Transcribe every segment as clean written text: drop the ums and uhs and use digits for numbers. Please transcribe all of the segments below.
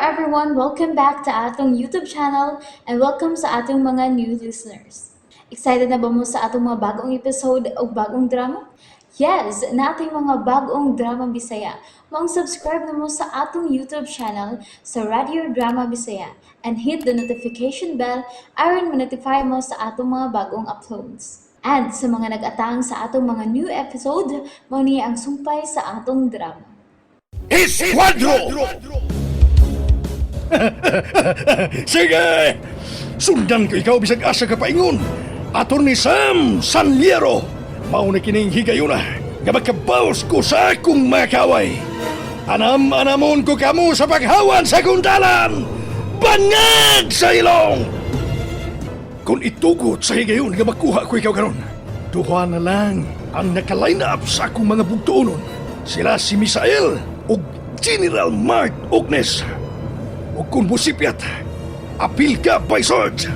everyone, welcome back to atong YouTube channel and welcome sa atong mga new listeners. Excited na ba mo sa atong mga bagong episode o bagong drama? Yes, na ating mga bagong drama Bisaya. Mag-subscribe na mo sa atong YouTube channel sa Radio Drama Bisaya and hit the notification bell aron ma-notify mo sa atong mga bagong uploads. And sa mga nag-atang sa atong mga new episode, mo niya ang sumpay sa atong drama. Esquadro! Sige! Sundan ko ikaw bisag asa ka paingon. Attorney Sam Sanliero. Mao na kining higayuna. Gabakabaws ko sa akong makaway. Anam-anamon ko kamo sa paghawan sa kundalan. Bangag sa ilong! Kung itugot sa higayon nga makuha ko ikaw karon, duha na lang ang naka-line up sa akong mga bugtoonon. Sila si Misael o General Mark Ognes. O kung musipyat, apil ka by sword.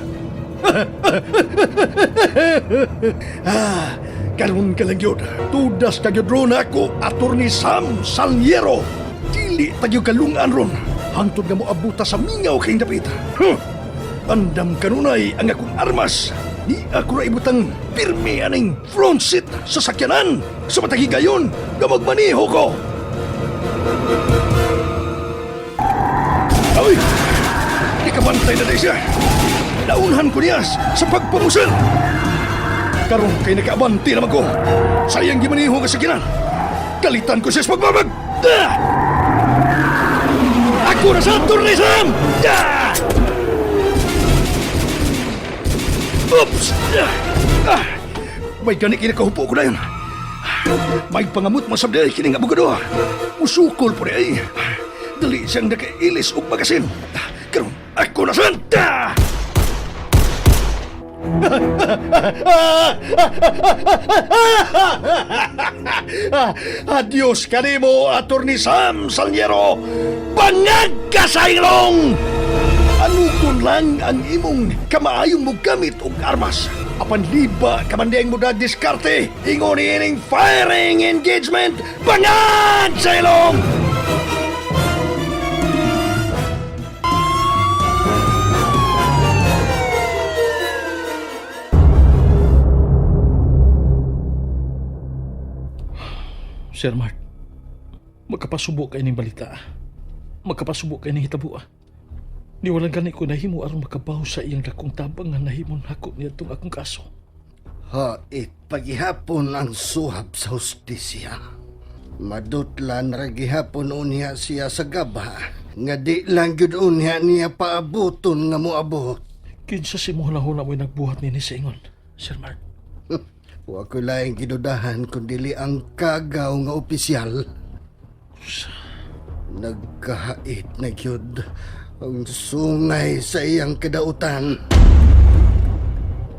Karon ka lang yun. Tudas ka yun ron ako, Attorney Sam Salniero. Dili tagyo kalungan ron. Hantod nga mo abuta sa mingaw kayong dapit. Andam kanunay ang akong armas. Di ako na ibutang pirmi aning front seat sa sakyanan. Sa matagigayon, nga magmaniho ko. Ay! Ikabantay na tayo siya. Naunhan ko niya sa pagpamusil. Karon kay nakaabante naman ko. Sayang gimaniho ka sakyanan. Kalitan ko siya sa pagbabag. Ako na sa Attorney Sam! Oops! May ganik kinakahupo ko na yun. May pangamot masabday kining abogado. Musukol po rin ay. Dali siyang nakailis o magasin. Karon ako na santa! Adios kanimo, Attorney Sam Salniero. Bangag ka sa ilong! Anukon lang ang imong kamaayong mo gamit og armas. Apan liba kamandiang mo na diskarte. Ingon ining firing engagement. Bangag sa ilong! Sir Mark, magkapasubo kayo ng balita. Magkapasubo kayo ng hitabo. Di walang gani ko nahimo aron makabaw sa iyang dakong tabang nga nahimon hako niya itong akong kaso. Hait pagihapon ang suhab sa hustisya. Madutlan ra gihapon unya siya sa gaba. Nga di lang gyud unya niya paabuton nga moabot. Kinsa si Muhula-hula mo'y nagbuhat ni sa ingon, Sir Mark. Wa ko laing gidudahan kung dili ang kagaw nga opisyal. Nagkahait na gyud ang sungay sa iyang kadautan.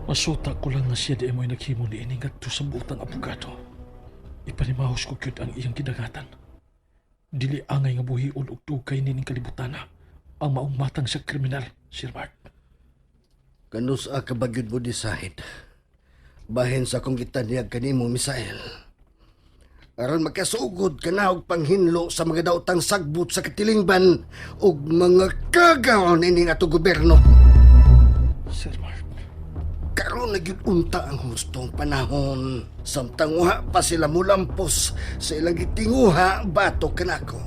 Masuta ko lang nga siya di mo'y naghimo ni ining adto sa butang abogado. Ipanimahos ko gyud ang iyang gidagatan. Dili angay nga buhion og dugay nining kalibutana ang maong matang sa kriminal, Sir Mark. Kanus ka ba gyud mo decide? Bahin sa kong gitanyag kanimo, Misael. Aron makasugod ka na og panghinlo sa mga daotang sagbot sa katilingban ug mga kagaon ining ato gobyerno. Sir Mark. Karon na gyud unta ang hustong panahon. Samtang uha pa sila mulampos sa ilang gitinguha bato kanako.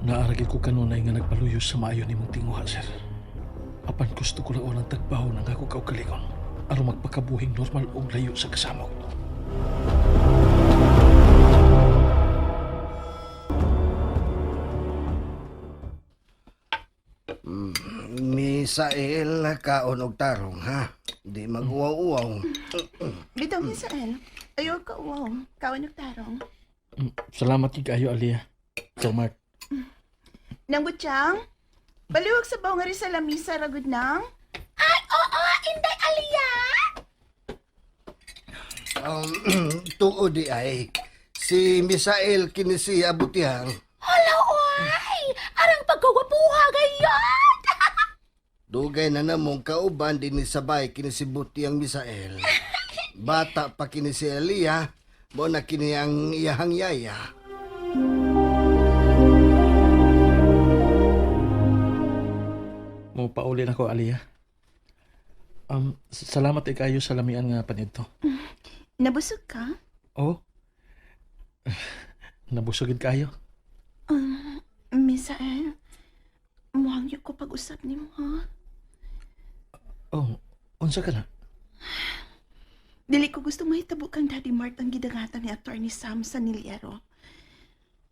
Naaragid ko kanunay nga nagpaluyo sa maayo ni mong tinguha, sir. Apan gusto ko lang unang tagbaho ng ako kaugalingon aron magpakabuhing normal og layo sa kasamok. Misael, kaon og tarong, ha? Di mag-uwaw-uwaw. Bitaw Misael, ayaw ka wow. Kawan nagtarong. Salamat kayo, Alia. Sir Mark. Nang butchang, baliwag sa baw nga rin sa lamisa ragod nang. Ay, oo, inday Alia! Tuo di ay, si Misael kini si Abutihang. Hala, oy! Arang pagkawapuha gayon! Dugay na namong kauban din ni sabay kini si Butihang Misael. Bata pa kini si Elia, mo na kini ang iyahang yaya. mo pauli na ko, Aliyah. Salamat kayo sa lamian nga panito. Nabusog ka? Oh? Nabusugid kayo? Misael, muhang yung ko pag-usap ni mo, ha? Oh, unsa ka na? Dili ko gusto mahitabo kang Daddy Mart ang gidangatan ni Attorney Sam Saniliero.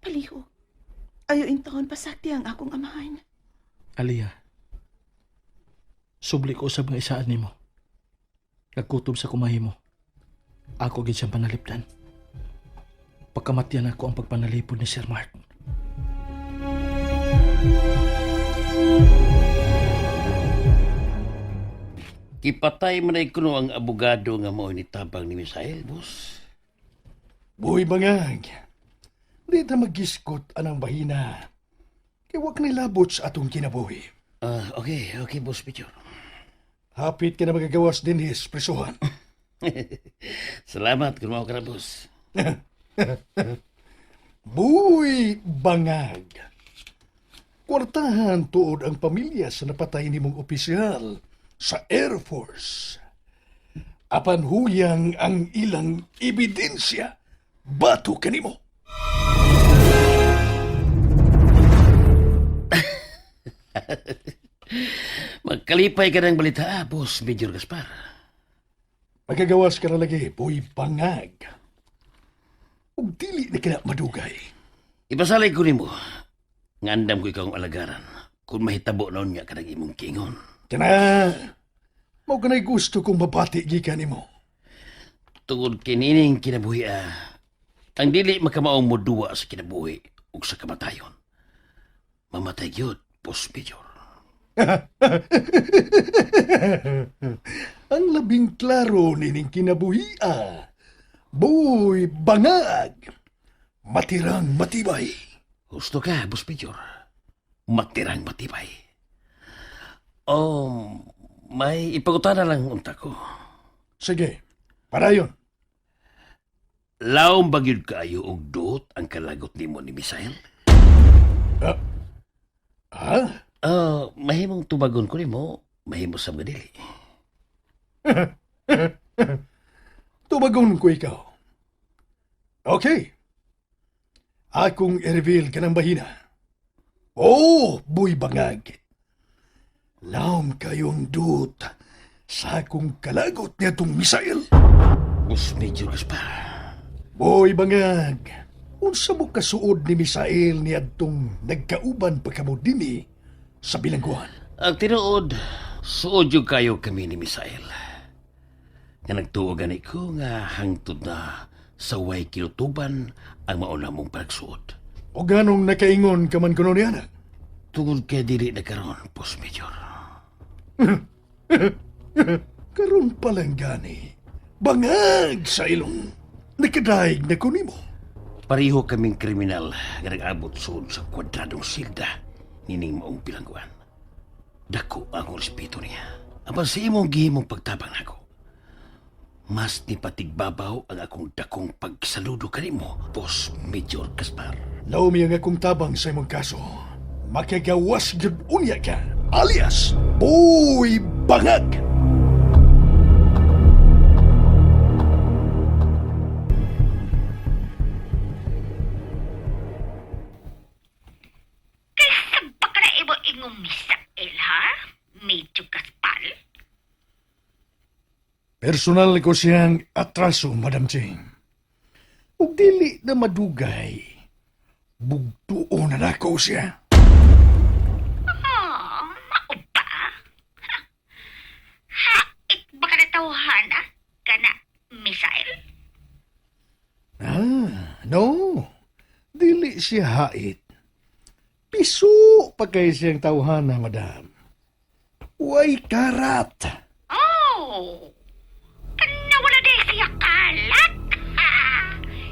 Paliho. Ayaw intahon pasakti ang akong amahan. Aliyah, subli ko sa mga isaan nimo. Nagkutob sa kumahi mo. Ako gid siyang panalipdan. Pagkamatyan ako ang pagpanalipod ni Sir Mark. Kipatay man ay kuno ang abogado nga mao ni tabang ni Misael, boss. Buhay bangag. Di ta magiskot anang bahina. Kaya wag nilabot sa atong kinabuhi. Okay, boss Pichor. Hapit ka na magagawas din his prisuhan. Salamat kung mao ka na, boss. Buhay bangag. Kwartahan tuod ang pamilya sa napatay ni mong opisyal sa Air Force. Apan huyang ang ilang ebidensya. Bato ka nimo. Magkalipay ka ng balita, boss Major Gaspar. Magagawas ka na lagi, buhay bangag. Ug dili na kina madugay. Ipasalay ko nimo. Ngandam ko ikaw ang alagaran kung mahitabo noon nga kanang imong kingon. Kana, mao kanay gusto kong mabati gikan nimo. Tungod kinining kinabuhi ang dili makamaong moduwa sa kinabuhi ug sa kamatayon. Mamatay gyud, boss Major. Ang labing klaro nining kinabuhia. Buhay bangag. Matirang matibay. Gusto ka, boss Major? Matirang matibay. May ipagutana lang unta ko. Sige, parayon. Laom bagyod kaayo og duot ang kalagot nimo ni Misael? Ha? Mahimong tubagon ko nimo, mahimo sa mga dili. Tubagon ko ikaw. Okay. Akong i-reveal ka ng bahina. Oh, buhay bangag. Laom kayong duot sa akong kalagot niya itong Misael. Boss Major Gaspar. Boy bangag, unsa mo kasuod ni Misael ni adtong nagkauban pagkamod dinhi sa bilangguan. Ang tinuod, suod yung kayo kami ni Misael. Nga nagtuo gani ko nga hangtod na sa way kilutuban ang mauna mong pagsuod. O ganong nakaingon ka man kuno niya na? Tungod kay dili na karon, Boss Major. Karon palang gani. Bangag sa ilong. Nakadaig na kunimo. Pareho kaming kriminal nga nag-abot suod sa kwadradong silda nining maong bilangguan. Dako ang respeto niya. Apan sa imong gihimong pagtabang nako. Mas ni patigbabaw ang akong dakong pagsaludo kanimo, Boss Major Gaspar. Naumi ang akong tabang sa imong kaso. Makagawas gyud unya ka, alias Boy Bangag. Baka na ibo ingong Misael, ha? Medyo kaspal. Personal ko siyang atraso, Madam Ching. Ug dili na madugay. Bugtuo na nako siya. Mauba? Hait baka na tawhana ka na, Misael? No. Dili siya hait. Piso pa kay siyang tawhana, Madam. Way karat. Oh! Nawala din siya kalat?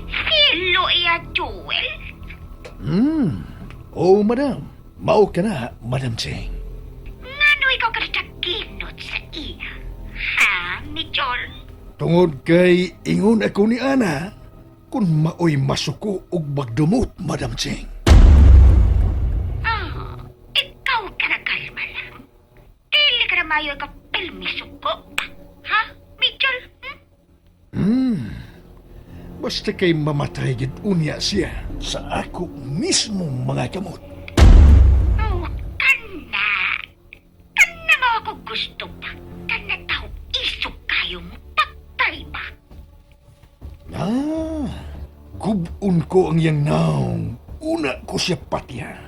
Silo iya, Joel? Oh, Madam. Mao ka na, Madam Ching. Ngano ikaw ka nagkinot sa iya? Ha, Major? Tungod kay ingon ako ni Ana, kung maoy masuko og magdumot, Madam Ching. Ikaw ka nagalma lang. mayo ka permiso ko. Ha, Mitchell? Hmm? Basta kay mamatay gid unya siya sa ako mismo mga kamot. Oh, kana. Kana mo ako gusto pa. Kana tao isog kayo mo. Patay ba? Kubun ko ang yang naong. Una ko siya patya.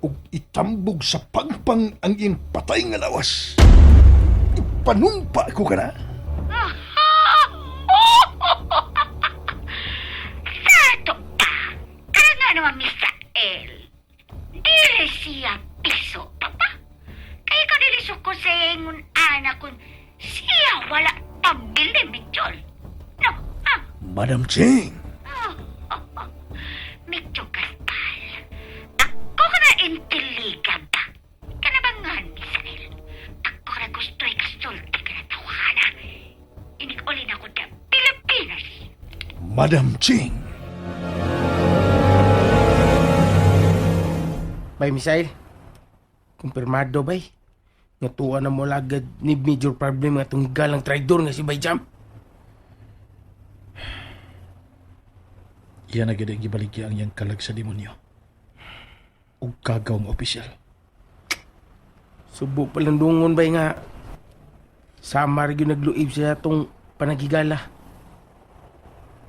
Ug itambog sa pagpang ang iyang patay nga lawas. Ipanumpa ko ka na. Sato pa. Kaya nga naman, Misael. Dili siya piso, papa. Kaya ka nilisok ko sa ingon anak kun siya wala pambili, Mitchell. No, ha? Madam Ching, Medyo Gaspar. Ako ka na inteligan ba? Kanabangan, Misael. Ako na gusto'y kasulti ka na tawhana. Inig-ulin ako na Pilipinas. Madam Ching. Bay, Misael. Kumpirmado, bay. Nga tuwa na mo lagad ni major problem nga itong galang traidor nga si Bay Jam. Iyan na gid ang gibaligya ang iyang kalag sa demonyo. Ug kagaw nga opisyal. Subo palang dungon, bay nga. Samar yun nagluib siya itong panagigala.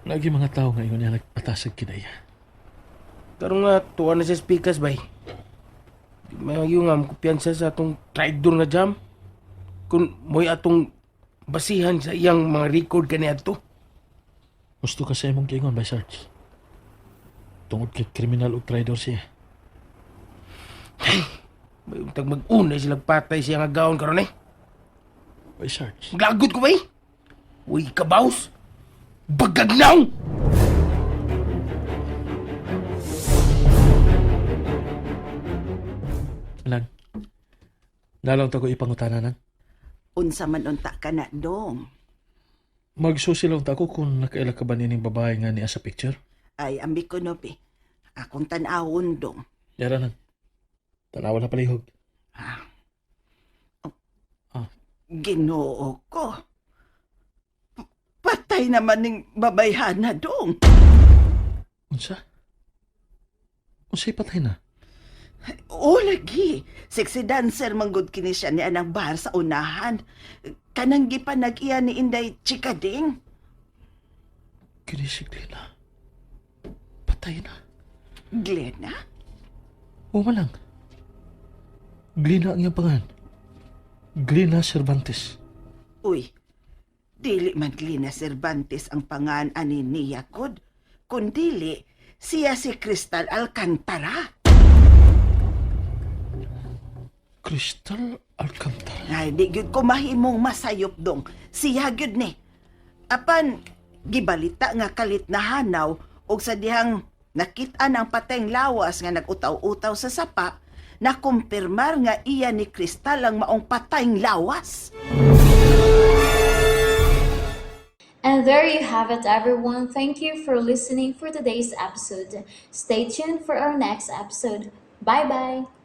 Lagi mga tao nga ingon niya nagpatasag kinaya. Pero nga, tuwa na siya speakers, bay. Di mayo nga kumpiyansa sa atong traidor nga Jam. Kung mo'y atong basihan sa iyang mga record kaniya to. Gusto ka sa imong giingon by Sarge. Tungod kay kriminal ug traidor siya. May untag mag-una sila patay siya nga gawon karon eh. By Sarge. Lagot ko ba eh? Uy, kabaws! Bagagnaw! Nang, nalong ta ko ipangutanan. Unsa man unta ka na, dong. Magsusilong ta ko kung nakaila ka ba nining babae nga niya sa picture. Ay, ambi ko no, pi. Akong tanawon, dong. Yara nang. Tanawa na palihog. Ginoo ko. Patay naman ning babayhana, dong. Unsa? Unsay patay na? O, lagi. Sexy dancer manggod kini siya ni anang bar sa unahan. Kanang gipanag-iya ni Inday Chikading. Kini si Glena. Patay na. Glena? O malang. Glena ang iyang pangan. Glena Cervantes. Uy, dili man Glena Cervantes ang pangan ani niya kod. Kundili, siya si Crystal Alcantara. Crystal Alcantara. Ay, di gyud ko mahimong masayop dong. Siya gyud ni. Apan, gibalita nga kalit na hanaw og sa dihang nakit-an ang patayng lawas nga nag-utaw-utaw sa sapa, na kumpirmar nga iya ni Crystal ang maong patayng lawas. And there you have it, everyone. Thank you for listening for today's episode. Stay tuned for our next episode. Bye bye.